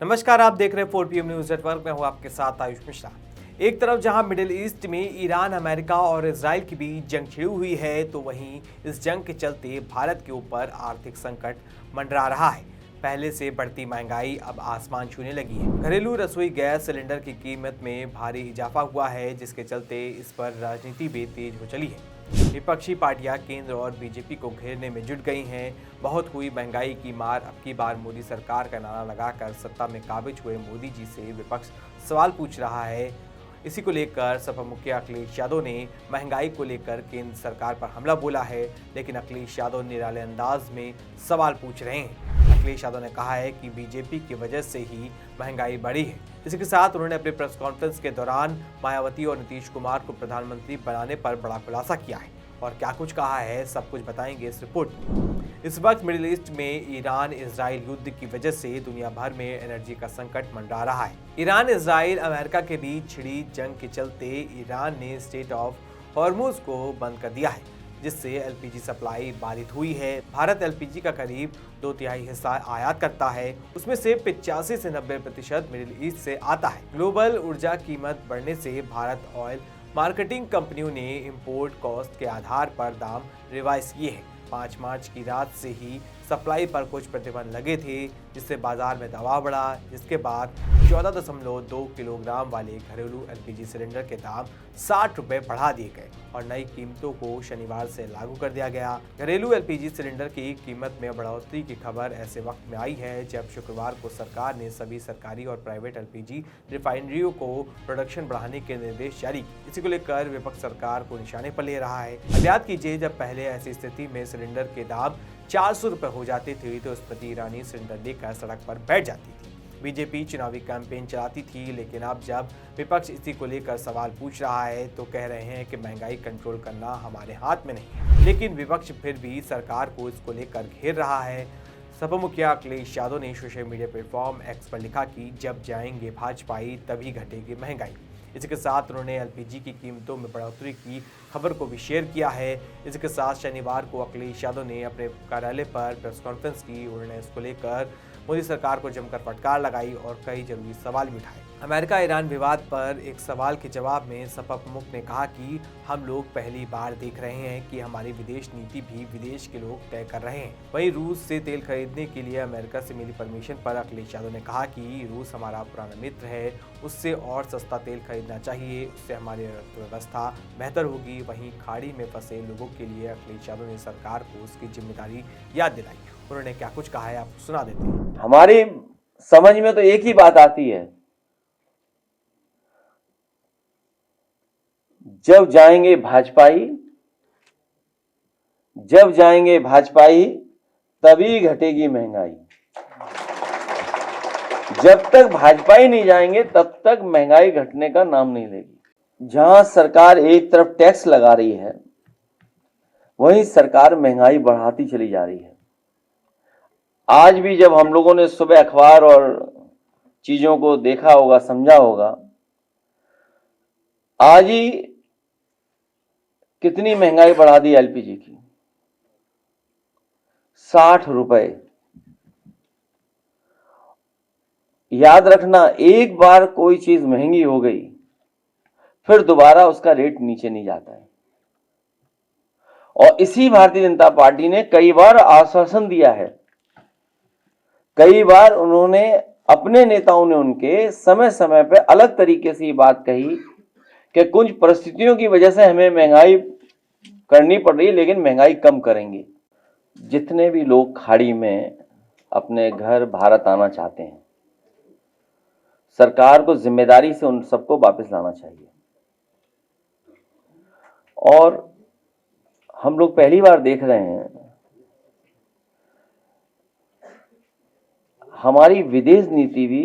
नमस्कार, आप देख रहे हैं 4PM न्यूज नेटवर्क में हूं आपके साथ आयुष मिश्रा। एक तरफ जहां मिडिल ईस्ट में ईरान, अमेरिका और इजराइल के बीच जंग छिड़ी हुई है, तो वहीं इस जंग के चलते भारत के ऊपर आर्थिक संकट मंडरा रहा है। पहले से बढ़ती महंगाई अब आसमान छूने लगी है। घरेलू रसोई गैस सिलेंडर की कीमत में भारी इजाफा हुआ है, जिसके चलते इस पर राजनीति भी तेज हो चली है। विपक्षी पार्टियां केंद्र और बीजेपी को घेरने में जुट गई हैं। बहुत हुई महंगाई की मार, अब की बार मोदी सरकार का नारा लगाकर सत्ता में काबिज हुए मोदी जी से विपक्ष सवाल पूछ रहा है। इसी को लेकर सपा मुखिया अखिलेश यादव ने महंगाई को लेकर केंद्र सरकार पर हमला बोला है, लेकिन अखिलेश यादव निराले अंदाज में सवाल पूछ रहे हैं। अखिलेश यादव ने कहा है कि बीजेपी की वजह से ही महंगाई बढ़ी है। इसी के साथ उन्होंने अपने प्रेस कॉन्फ्रेंस के दौरान मायावती और नीतीश कुमार को प्रधानमंत्री बनाने पर बड़ा खुलासा किया है। और क्या कुछ कहा है, सब कुछ बताएंगे इस रिपोर्ट में। इस वक्त मिडिल ईस्ट में ईरान इजराइल युद्ध की वजह से दुनिया भर में एनर्जी का संकट मंडरा रहा है। ईरान, इजराइल, अमेरिका के बीच छिड़ी जंग के चलते ईरान ने स्ट्रेट ऑफ हॉर्मुज को बंद कर दिया है, जिससे एलपीजी सप्लाई बाधित हुई है। भारत एलपीजी का करीब 2/3 हिस्सा आयात करता है, उसमें से 85 से 90% मिडिल ईस्ट से आता है। ग्लोबल ऊर्जा कीमत बढ़ने से भारत ऑयल मार्केटिंग कंपनियों ने इंपोर्ट कॉस्ट के आधार पर दाम रिवाइज किए हैं। 5 मार्च की रात से ही सप्लाई पर कुछ प्रतिबंध लगे थे, जिससे बाजार में दबाव बढ़ा, जिसके बाद 14.2 किलोग्राम वाले घरेलू एलपीजी सिलेंडर के दाम 60 रुपए बढ़ा दिए गए और नई कीमतों को शनिवार से लागू कर दिया गया। घरेलू एलपीजी सिलेंडर की कीमत में बढ़ोतरी की खबर ऐसे वक्त में आई है जब शुक्रवार को सरकार ने सभी सरकारी और प्राइवेट एलपीजी रिफाइनरियों को प्रोडक्शन बढ़ाने के निर्देश जारी किए। इसी को लेकर विपक्ष सरकार को निशाने पर ले रहा है। अब याद कीजिए, जब पहले ऐसी स्थिति में सिलेंडर के दाम 400 रुपए हो जाते थे तो स्मृति ईरानी सिलेंडर लेकर सड़क पर बैठ जाती थी। बीजेपी चुनावी कैंपेन चलाती थी, लेकिन अब जब विपक्ष इसी को लेकर सवाल पूछ रहा है तो कह रहे हैं कि महंगाई कंट्रोल करना हमारे हाथ में नहीं है। लेकिन विपक्ष फिर भी सरकार को इसको लेकर घेर रहा है। सपा मुखिया अखिलेश यादव ने सोशल मीडिया प्लेटफॉर्म एक्स पर लिखा कि जब जाएंगे भाजपाई तभी घटेगी महंगाई। इसी के साथ उन्होंने एलपीजी की कीमतों में बढ़ोतरी की खबर को भी शेयर किया है। इसी के साथ शनिवार को अखिलेश यादव ने अपने कार्यालय पर प्रेस कॉन्फ्रेंस की। उन्होंने इसको लेकर मोदी सरकार को जमकर फटकार लगाई और कई जरूरी सवाल भी उठाए। अमेरिका ईरान विवाद पर एक सवाल के जवाब में सपा प्रमुख ने कहा कि हम लोग पहली बार देख रहे हैं कि हमारी विदेश नीति भी विदेश के लोग तय कर रहे हैं। वहीं रूस से तेल खरीदने के लिए अमेरिका से मिली परमिशन पर अखिलेश यादव ने कहा कि रूस हमारा पुराना मित्र है, उससे और सस्ता तेल खरीदना चाहिए, उससे हमारी अर्थव्यवस्था बेहतर होगी। वहीं खाड़ी में फंसे लोगों के लिए अखिलेश यादव ने सरकार को उसकी जिम्मेदारी याद दिलाई। उन्होंने क्या कुछ कहा है, आपको सुना देते हैं। हमारी समझ में तो एक ही बात आती है, जब जाएंगे भाजपाई तभी घटेगी महंगाई। जब तक भाजपाई नहीं जाएंगे तब तक महंगाई घटने का नाम नहीं लेगी। जहां सरकार एक तरफ टैक्स लगा रही है, वहीं सरकार महंगाई बढ़ाती चली जा रही है। आज भी जब हम लोगों ने सुबह अखबार और चीजों को देखा होगा, समझा होगा, आज ही कितनी महंगाई बढ़ा दी एलपीजी की, 60 रुपए। याद रखना, एक बार कोई चीज महंगी हो गई फिर दोबारा उसका रेट नीचे नहीं जाता है। और इसी भारतीय जनता पार्टी ने कई बार आश्वासन दिया है, कई बार उन्होंने अपने नेताओं ने उनके समय समय पे अलग तरीके से ये बात कही कि कुछ परिस्थितियों की वजह से हमें महंगाई करनी पड़ रही है, लेकिन महंगाई कम करेंगे। जितने भी लोग खाड़ी में अपने घर भारत आना चाहते हैं, सरकार को जिम्मेदारी से उन सबको वापस लाना चाहिए। और हम लोग पहली बार देख रहे हैं, हमारी विदेश नीति भी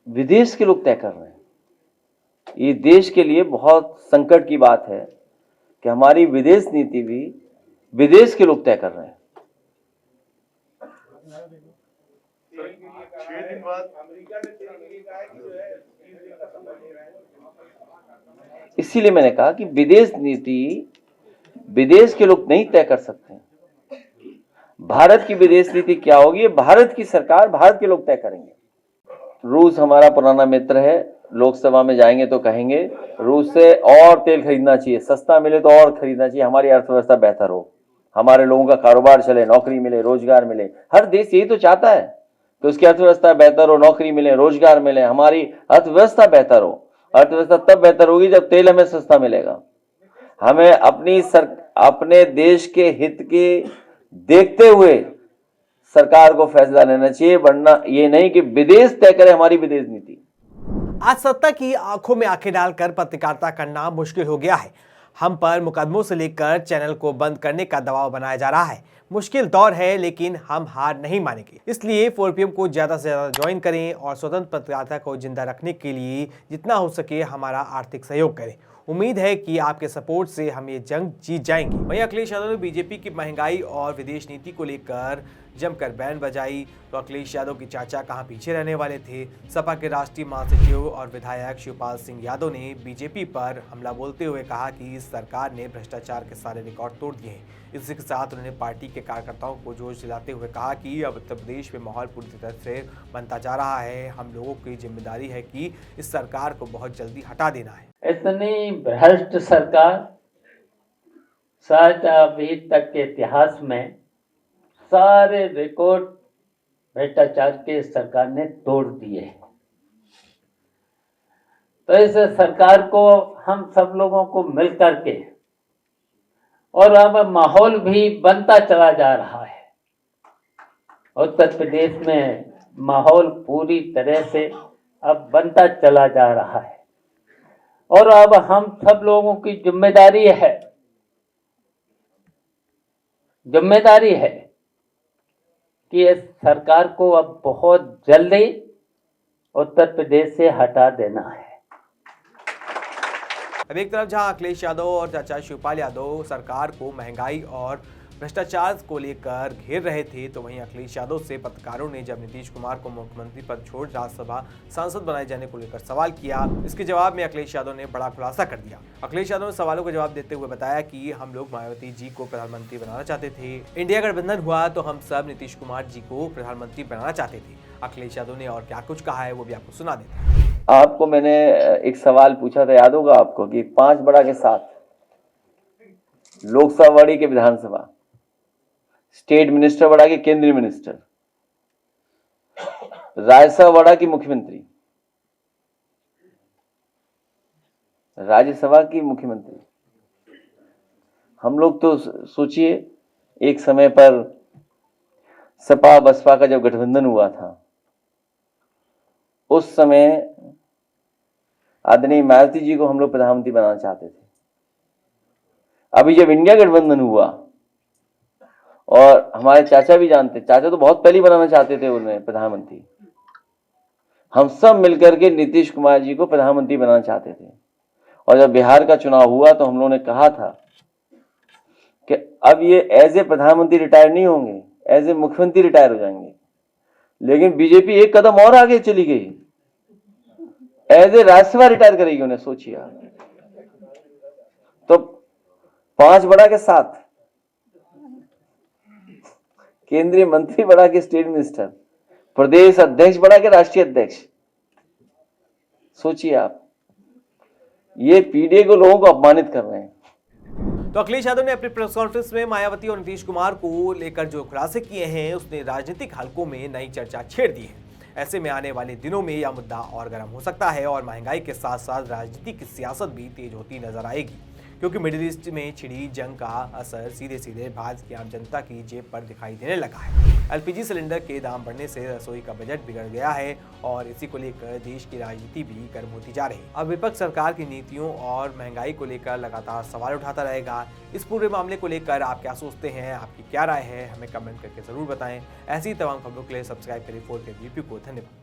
विदेश के लोग तय कर रहे हैं। ये देश के लिए बहुत संकट की बात है कि हमारी विदेश नीति भी विदेश के लोग तय कर रहे हैं। 6 दिन बाद इसीलिए मैंने कहा कि विदेश नीति विदेश के लोग नहीं तय कर सकते। भारत की विदेश नीति क्या होगी, भारत की सरकार, भारत के लोग तय करेंगे। रूस हमारा पुराना मित्र है, लोकसभा में जाएंगे तो कहेंगे रूस से और तेल खरीदना चाहिए, सस्ता मिले तो और खरीदना चाहिए, हमारी अर्थव्यवस्था बेहतर हो, हमारे लोगों का कारोबार चले, नौकरी मिले, रोजगार मिले। हर देश यही तो चाहता है कि उसकी अर्थव्यवस्था बेहतर हो, नौकरी मिले, रोजगार मिले, हमारी अर्थव्यवस्था बेहतर हो। अर्थव्यवस्था तब बेहतर होगी जब तेल हमें सस्ता मिलेगा। हमें अपने देश के हित के देखते हुए सरकार को फैसला लेना चाहिए, वरना ये नहीं कि विदेश तय करे हमारी विदेश नीति। आज सत्ता की आंखों में आंखें डालकर पत्रकारिता करना मुश्किल हो गया है। हम पर मुकदमों से लेकर चैनल को बंद करने का दबाव बनाया जा रहा है। मुश्किल दौर है, लेकिन हम हार नहीं मानेंगे। इसलिए 4PM को ज्यादा से ज्यादा ज्वाइन करें और स्वतंत्र पत्रकारिता को जिंदा रखने के लिए जितना हो सके हमारा आर्थिक सहयोग करें। उम्मीद है कि आपके सपोर्ट से हम ये जंग जीत जाएंगे। वहीं अखिलेश यादव ने बीजेपी की महंगाई और विदेश नीति को लेकर जमकर बैन बजाई, तो अखिलेश यादव के चाचा कहां पीछे रहने वाले थे। सपा के राष्ट्रीय महासचिव और विधायक शिवपाल सिंह यादव ने बीजेपी पर हमला बोलते हुए कहा कि इस सरकार ने भ्रष्टाचार के सारे रिकॉर्ड तोड़ दिए हैं। इसी के साथ उन्होंने पार्टी के कार्यकर्ताओं को जोश दिलाते हुए कहा कि अब उत्तर प्रदेश में माहौल पूरी तरह से बनता जा रहा है। हम लोगों की जिम्मेदारी है कि इस सरकार को बहुत जल्दी हटा देना है। इतनी भ्रष्ट सरकार शायद अभी तक के इतिहास में सारे रिकॉर्ड भ्रष्टाचार के सरकार ने तोड़ दिए। तो इस सरकार को हम सब लोगों को मिलकर के, और अब माहौल भी बनता चला जा रहा है। उत्तर प्रदेश में माहौल पूरी तरह से अब बनता चला जा रहा है, और अब हम सब लोगों की जिम्मेदारी है कि इस सरकार को अब बहुत जल्दी उत्तर प्रदेश से हटा देना है। अब एक तरफ जहां अखिलेश यादव और चाचा शिवपाल यादव सरकार को महंगाई और भ्रष्टाचार को लेकर घेर रहे थे, तो वहीं अखिलेश यादव से पत्रकारों ने जब नीतीश कुमार को मुख्यमंत्री पद छोड़ राज्यसभा सांसद बनाए जाने को लेकर सवाल किया, इसके जवाब में अखिलेश यादव ने बड़ा खुलासा कर दिया। अखिलेश यादव ने सवालों का जवाब देते हुए बताया कि हम लोग मायावती जी को प्रधानमंत्री बनाना चाहते थे। इंडिया गठबंधन हुआ तो हम सब नीतीश कुमार जी को प्रधानमंत्री बनाना चाहते थे। अखिलेश यादव ने और क्या कुछ कहा है वो भी आपको सुना देते हैं। आपको मैंने एक सवाल पूछा था, याद होगा आपको, कि 5 बड़ा के साथ लोकसभा बड़ी के विधानसभा, स्टेट मिनिस्टर बड़ा के केंद्रीय मिनिस्टर, राज्यसभा बड़ा की मुख्यमंत्री, राज्यसभा की मुख्यमंत्री। हम लोग तो सोचिए, एक समय पर सपा बसपा का जब गठबंधन हुआ था, उस समय आदरणीय मायावती जी को हम लोग प्रधानमंत्री बनाना चाहते थे। अभी जब इंडिया गठबंधन हुआ, और हमारे चाचा भी जानते, चाचा तो बहुत पहले बनाना चाहते थे उन्हें प्रधानमंत्री, हम सब मिलकर के नीतीश कुमार जी को प्रधानमंत्री बनाना चाहते थे। और जब बिहार का चुनाव हुआ तो हम लोगों ने कहा था कि अब ये एज ए प्रधानमंत्री रिटायर नहीं होंगे, एज ए मुख्यमंत्री रिटायर हो जाएंगे। लेकिन बीजेपी एक कदम और आगे चली गई, एज ए राज्यसभा रिटायर करेगी उन्हें, सोचिए। तो 5 बड़ा के साथ केंद्रीय मंत्री बड़ा के स्टेट मिनिस्टर, प्रदेश अध्यक्ष बड़ा के राष्ट्रीय अध्यक्ष, सोचिए आप, ये पीडीए को लोगों को अपमानित कर रहे हैं। तो अखिलेश यादव ने अपनी प्रेस कॉन्फ्रेंस में मायावती और नीतीश कुमार को लेकर जो खुलासे किए हैं, उसने राजनीतिक हलकों में नई चर्चा छेड़ दी है। ऐसे में आने वाले दिनों में यह मुद्दा और गर्म हो सकता है और महंगाई के साथ साथ राजनीति की सियासत भी तेज होती नजर आएगी, क्योंकि मिडिल ईस्ट में छिड़ी जंग का असर सीधे सीधे भारत की आम जनता की जेब पर दिखाई देने लगा है। एलपीजी सिलेंडर के दाम बढ़ने से रसोई का बजट बिगड़ गया है और इसी को लेकर देश की राजनीति भी गर्म होती जा रही है। अब विपक्ष सरकार की नीतियों और महंगाई को लेकर लगातार सवाल उठाता रहेगा। इस पूरे मामले को लेकर आप क्या सोचते हैं, आपकी क्या राय है, हमें कमेंट करके जरूर बताएं। ऐसी तमाम खबरों के लिए सब्सक्राइब करें 4PM यूपी को। धन्यवाद।